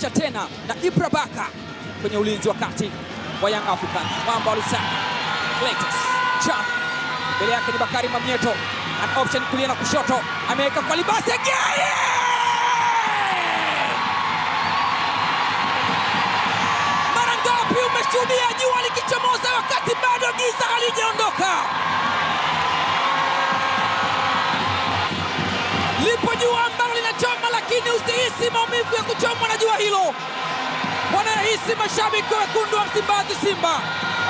Acha tena na Ibra Baka kwenye ulinzi wa kati wa Young Africans. Mwamba wa Lusaka. Cletus Chama. Mbele yake ni Bakari Mwamnyeto. An option kulia na kushoto. Ameweka kwa Libase Geye. Mara ngapi umeshuhudia jua likichomoza wakati bado giza halijaondoka? Lipo jua ambalo linachoma, lakini usihisi maumivu ya kuchomwa na jua hilo. Wanahisi mashabiki wekundu wa Msimbazi Simba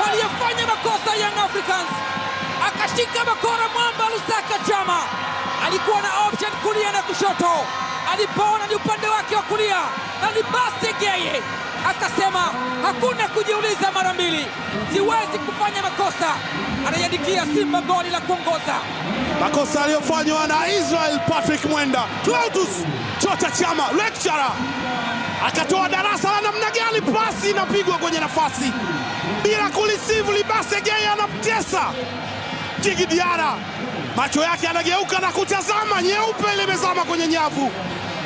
waliofanya makosa Young Africans. Akashika bakora Mwamba Lusaka Chama. Alikuwa na option kulia na kushoto. Alipoona ni upande wake wa kulia na Libase Geye, akasema hakuna kujiuliza mara mbili, siwezi kufanya makosa. Anaiandikia Simba goli la kuongoza. Makosa aliyofanywa na Israel Patrick Mwenda. Clatous Chota Chama, lecturer, akatoa darasa la namna gani pasi inapigwa kwenye nafasi bila kulisivu. Libase Geye anamtesa Djigui Diarra, macho yake anageuka na kutazama, nyeupe limezama kwenye nyavu.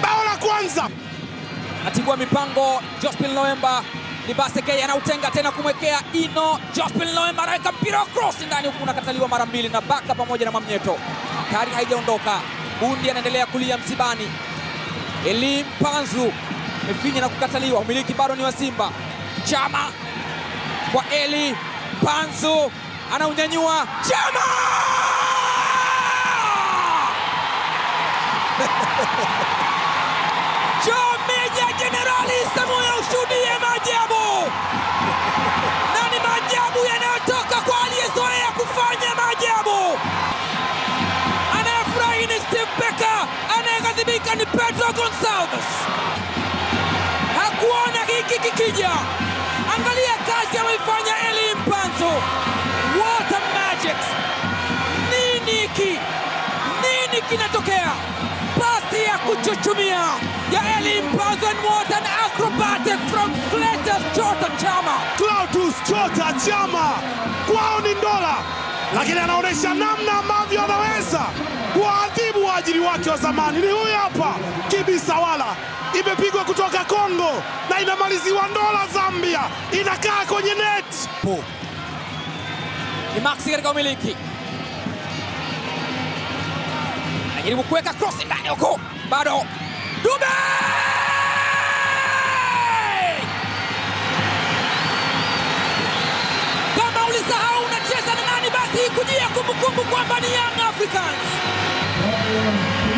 Bao la kwanza. Atibua mipango Jospin Loemba. Libase Geye anautenga tena kumwekea Ino. Jospin Loemba anaweka mpira wa cross ndani, huku unakataliwa mara mbili na Baka pamoja na Mwamnyeto. Tayari haijaondoka. Bundi anaendelea kulia msibani. Elie Mpanzu amefinya na kukataliwa. Umiliki bado ni wa Simba. Chama kwa Elie Mpanzu, anaunyanyua Chama. Meja Jenerali Samuel, ushuhudie maajabu. Na ni maajabu yanayotoka kwa aliyezoea kufanya maajabu. Anayefurahi ni Steve Becker, anayeghadhibika ni Pedro Gonçalves. Hakuona hiki kikija. Angalia kazi anayoifanya Elie Mpanzu. What a magic! Nini kinatokea? Pasi ya kuchuchumia ya Elie Mpanzu, and what an acrobatic from Clatous Chota Chama. Clatous Chota Chama kwao ni ndola, lakini anaonyesha namna ambavyo anaweza kuadhibu waajiri wake wa zamani. Ni huyu hapa Kibisawala, imepigwa kutoka Kongo na inamaliziwa ndola Zambia, inakaa kwenye net. Ni Maxi katika umiliki. Anajaribu kuweka cross ndani huko. Bado Dube! Kama ulisahau unacheza na nani, basi kujia kumbukumbu kwamba ni Young Africans,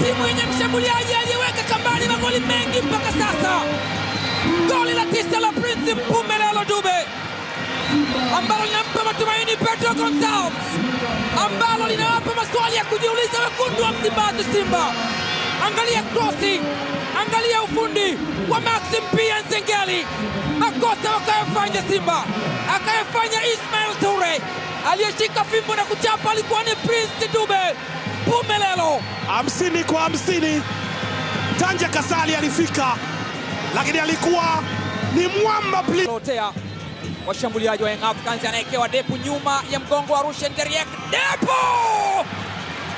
timu yenye mshambuliaji aliyeweka kambani magoli mengi mpaka sasa. Goli la 9 la Prince Mpumelelo Dube, ambalo linampa matumaini Pedro Gonçalves, ambalo linawapa maswali ya kujiuliza wekundu wa Msimbazi Simba. Angalia crossing, angalia ufundi wa Maxim Pia Nzengeli. Makosa wakayafanya Simba, akayafanya Ismail Toure. Aliyeshika fimbo na kuchapa alikuwa ni Prince Dube Mpumelelo. 50 kwa 50. Tanja Kasali alifika, lakini alikuwa ni mwamba lotea. Washambuliaji wa Young Africans, anaekewa Depu nyuma ya mgongo wa Rushen Deriek. Depu!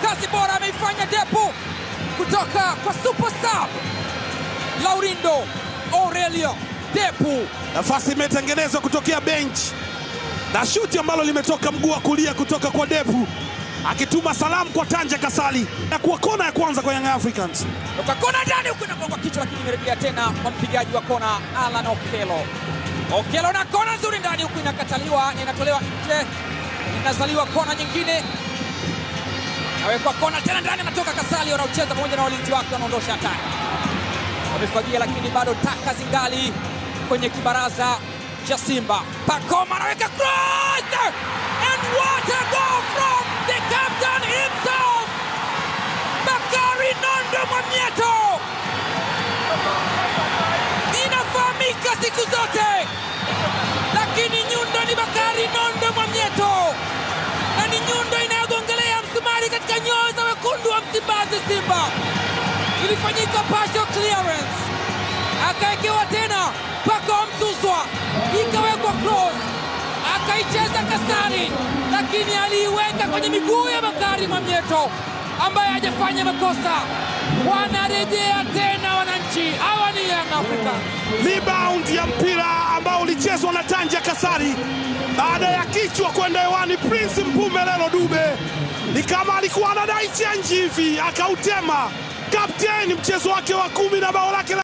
Kazi bora ameifanya Depu kutoka kwa superstar Laurindo Aurelio Depu. Nafasi imetengenezwa kutokea bench na shuti ambalo limetoka mguu wa kulia kutoka kwa Depu, akituma salamu kwa Tanja Kasali na kuwa kona ya kwanza kwa Young Africans. Toka kona ndani huko inagonga kichwa, lakini imerejea tena kwa mpigaji wa kona Alan Okello. Okello na kona nzuri ndani huku inakataliwa na inatolewa nje. Inazaliwa kona nyingine. Nawekwa kona tena ndani, anatoka Kasali, wanaocheza pamoja na walinzi wake wanaondosha hatari. Wamefagia lakini bado taka zingali kwenye kibaraza cha Simba. Pacoma anaweka cross! And what a goal from the captain himself! Bakari Nondo Mwamnyeto! Inafahamika siku zote, lakini nyundo ni Bakari Nondo Mwamnyeto, na ni nyundo inayogongelea msumari katika nyoyo za wekundu wa Msimbazi Simba. Ilifanyika partial clearance, akaekewa tena Pako Msuswa, ikawekwa cross, akaicheza Kasari, lakini aliiweka kwenye miguu ya Bakari Mwamnyeto, ambaye hajafanya makosa. Wanarejea tena wananchi, hawa ni Young Africans. Rebound ya mpira ambao ulichezwa na Tanja Kasari baada ya kichwa kwenda hewani. Prince Mpumelelo Dube ni kama alikuwa anadai chenji hivi, akautema. Kapteni mchezo wake wa 10 na bao lake